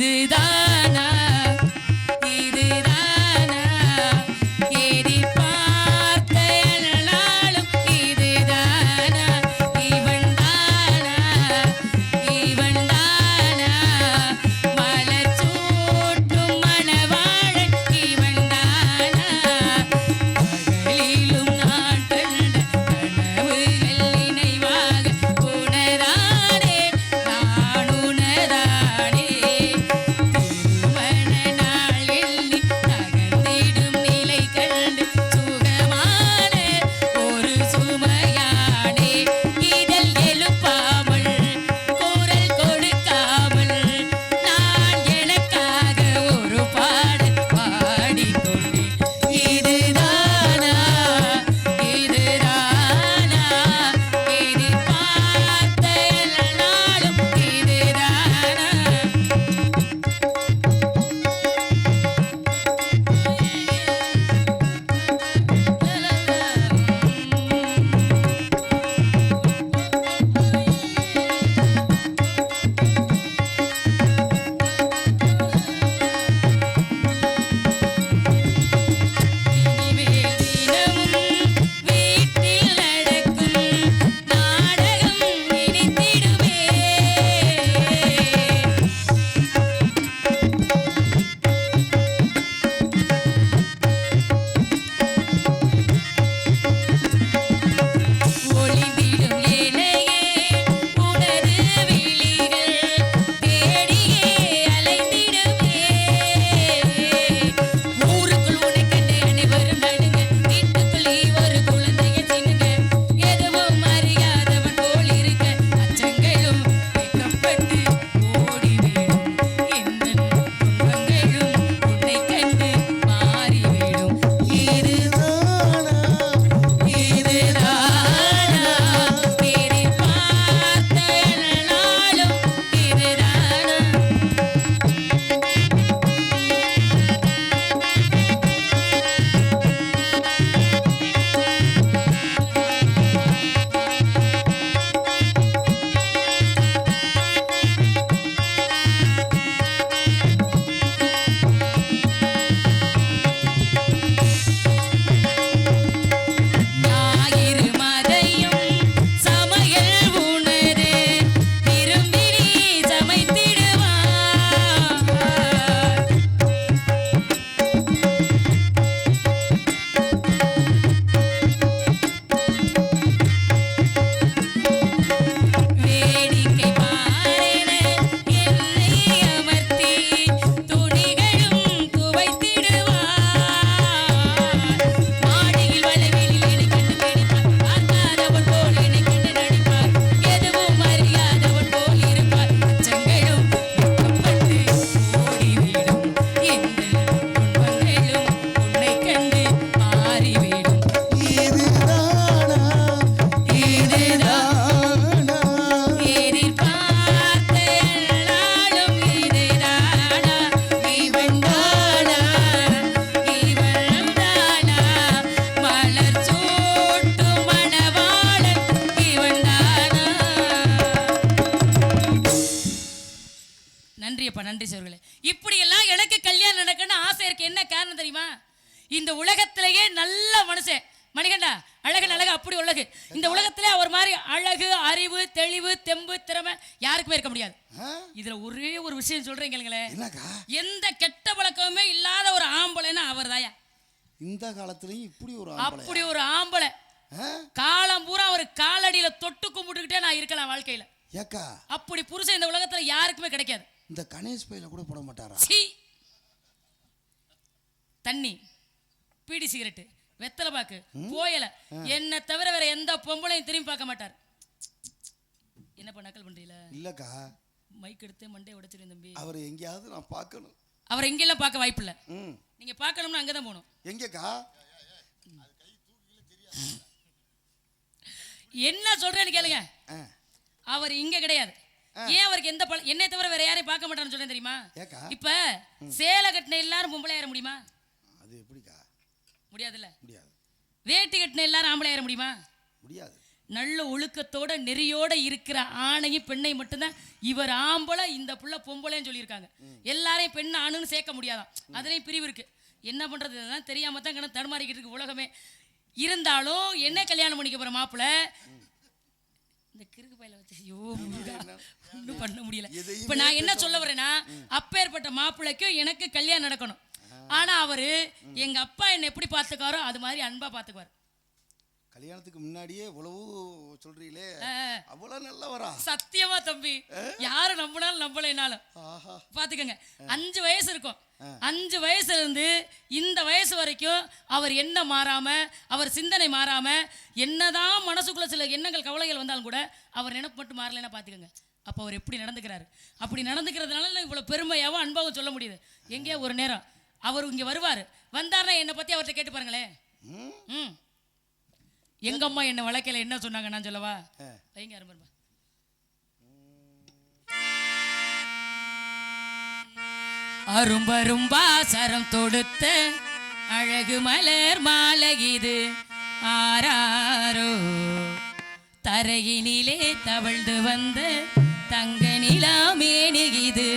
இதுதானா இதுதானா எதிர்பார்த்த நாளும் இதுதானா இவன்தானா இவன்தானா மலர் சூட்டும் மணவாளன் இவன்தானா பகலிலும் நான் கண்ட கனவுகள் நினைவாக உணரானே நான் உணரானே திருமண நாளில் நீ நகர்ந்திடும் நிலை கண்டு சுகமான ஒரு சுமையானே இதழ் எழுப்பாமல் குரல் கொடுக்காமல் நான் எனக்காக ஒரு பாடல் பாடிக்கொண்டேன் இதுதானா இதுதானா எதிர்பார்த்த நாளும் இதுதானா இனிமேல் தினமும் வீட்டில் நடக்கும் நாடகம் நினைத்திடுவே ஒளிந்திடும் ஏனையே உனது விழிகள் தேடியே அலைந்திடுமே ஊருக்குள் உன்னை கண்டு அனைவரும் நடுங்க வீட்டுக்குள் நீ ஒரு குழந்தையை சின்னுங்க எதுவும் அறியாதவன் போல் இருக்க அச்சங்களும் வெட்கப்பட்டு ஓடிவிடும் இந்த துன்பங்களும் உன்னை கண்டு மாறிவிடும் இதுதானா இதுதானா எதிர்பார்த்த நாளும் இதுதானா ஞாயிறு மதையும் சமையல் உணரு விரும்பி நீ சமைத்திடுவாய் வேடிக்கை பாரென என்னை அமர்த்தி துணிகளும் துவைத்திடுவாய் மாடியில் வளைவில் என்னை கண்டு பிடிப்பார் பார்க்காதவன் போல் என்னை கண்டு நடிப்பார் எதுவும் அறியாதவன் போல் இருப்பார் அச்சங்களும் வெட்கப்பட்டு ஓடிவிடும் இந்த துன்பங்களும் உன்னை கண்டு மாறிவிடும் இதுதானா எதிர்பார்த்த நாளும் இதுதானா இவன்தானா இவன்தானா மலர் சூட்டும் மணவாளன் இவன்தானா நன்றியப்பா நன்றி சோர்களே இப்படியெல்லாம் எனக்கு கல்யாணம் நடக்கணும்னு ஆசை இருக்கு என்ன காரணம் தெரியுமா இந்த உலகத்திலேயே நல்ல மனுஷன் மணிகண்டா அழகு அழகு அப்படி உலகு இந்த உலகத்திலே அவர் மாதிரி அழகு அறிவு தெளிவு தெம்பு திறமை யாருக்குமே இருக்க முடியாது இதுல ஒரே ஒரு விஷயம் சொல்றீங்களே எந்த கெட்ட பழக்கமுமே இல்லாத ஒரு ஆம்பளைன்னா அவர் தாயா இந்த காலத்துலயும் இப்படி ஒரு அப்படி ஒரு ஆம்பளை காலம் பூரா ஒரு காலடியில தொட்டு கும்பிட்டுக்கிட்டே நான் இருக்கலாம் வாழ்க்கையில ஏக்கா அப்படி புருஷன் இந்த உலகத்துல யாருக்குமே கிடைக்காது இந்த கணேஷ் பையில கூட போட மாட்டாரா சீ தண்ணி பீடி சிகரெட்டு வெத்தலை பாக்கு போயல என்ன தவிர வேற எந்த பொம்பளையும் திரும்பி பார்க்க மாட்டார் என்னப்பா நக்கல் பண்றீல இல்லக்கா மைக் எடுத்து மண்டே உடைச்சிரு தம்பி அவர் எங்கேயாவது நான் பார்க்கணும் அவர் எங்கெல்லாம் பார்க்க வாய்ப்பு இல்லை நீங்க பார்க்கணும்னா அங்கதான் போகணும் எங்கக்கா என்ன சொல்றேன்னு கேளுங்க அவர் இங்க கிடையாது ஏன் அவருக்கு எந்த என்னை தவிர வேற யாரையும் பார்க்க மாட்டான்னு சொல்றேன் தெரியுமா இப்ப சேலை கட்டின எல்லாரும் பொம்பளை ஏற முடியுமா அது எப்படிக்கா முடியாதுல்ல முடியாது வேட்டி கட்டின எல்லாரும் ஆம்பளை ஏற முடியுமா முடியாது நல்ல ஒழுக்கத்தோட நெறியோட இருக்கிற ஆணையும் பெண்ணை மட்டும்தான் இவர் ஆம்பளை இந்த புள்ள பொம்பளைன்னு சொல்லியிருக்காங்க. எல்லாரையும் பெண் ஆணுன்னு சேர்க்க முடியாதான், அதுலேயும் பிரிவு இருக்கு. என்ன பண்றது, இதெல்லாம் தெரியாம தான் கிட்ட தடுமாறிக்கிட்டு இருக்கு உலகமே. இருந்தாலும் என்ன கல்யாணம் பண்ணிக்க போற மாப்பிள்ளை இந்த கிறுக்கு பையில வச்சு ஒன்றும் பண்ண முடியல. இப்ப நான் என்ன சொல்ல வரேன்னா, அப்பேற்பட்ட மாப்பிள்ளைக்கும் எனக்கு கல்யாணம் நடக்கணும். ஆனா அவரு எங்க அப்பா என்ன எப்படி பார்த்துக்காரோ அது மாதிரி அன்பா பார்த்துக்குவார். கல்யாணத்துக்கு முன்னாடியே இவ்வளவு சொல்றீங்களே, அவ்வளவு நல்லவரா? சத்தியமா தம்பி, யாரு நம்பினாலும் நம்பலைனாலும் பாத்துக்கங்க. 5 வயசு இருக்கும். 5 வயசுல இருந்து இந்த வயசு வரைக்கும் அவர் என்ன மாறாம, அவர் சிந்தனை மாறாம, என்னதான் மனசுக்குள்ள சில எண்ணங்கள் கவலைகள் வந்தாலும் கூட அவர் நினைப்பு மட்டும் மாறலைன்னா பாத்துக்கங்க. அப்போ அவர் எப்படி நடந்துக்கிறாரு. அப்படி நடந்துக்கிறதுனால இவ்வளவு பெருமையாவும் அன்பாவும் சொல்ல முடியுது. எங்கேயோ ஒரு நேரம் அவர் இங்க வருவார், வந்தாருன்னா என்னை பத்தி அவர்கிட்ட கேட்டு பாருங்களேன். எங்க அம்மா என்ன வழக்கையில என்ன சொன்னாங்க நான் சொல்லவா? வைங்க அரும்பா. அரும்பரும்பா சரம் தொடுத்த அழகு மலர் மாலை இது ஆராரோ, தரையினிலே தவழ்ந்து வந்த தங்க நிலா மேனி இது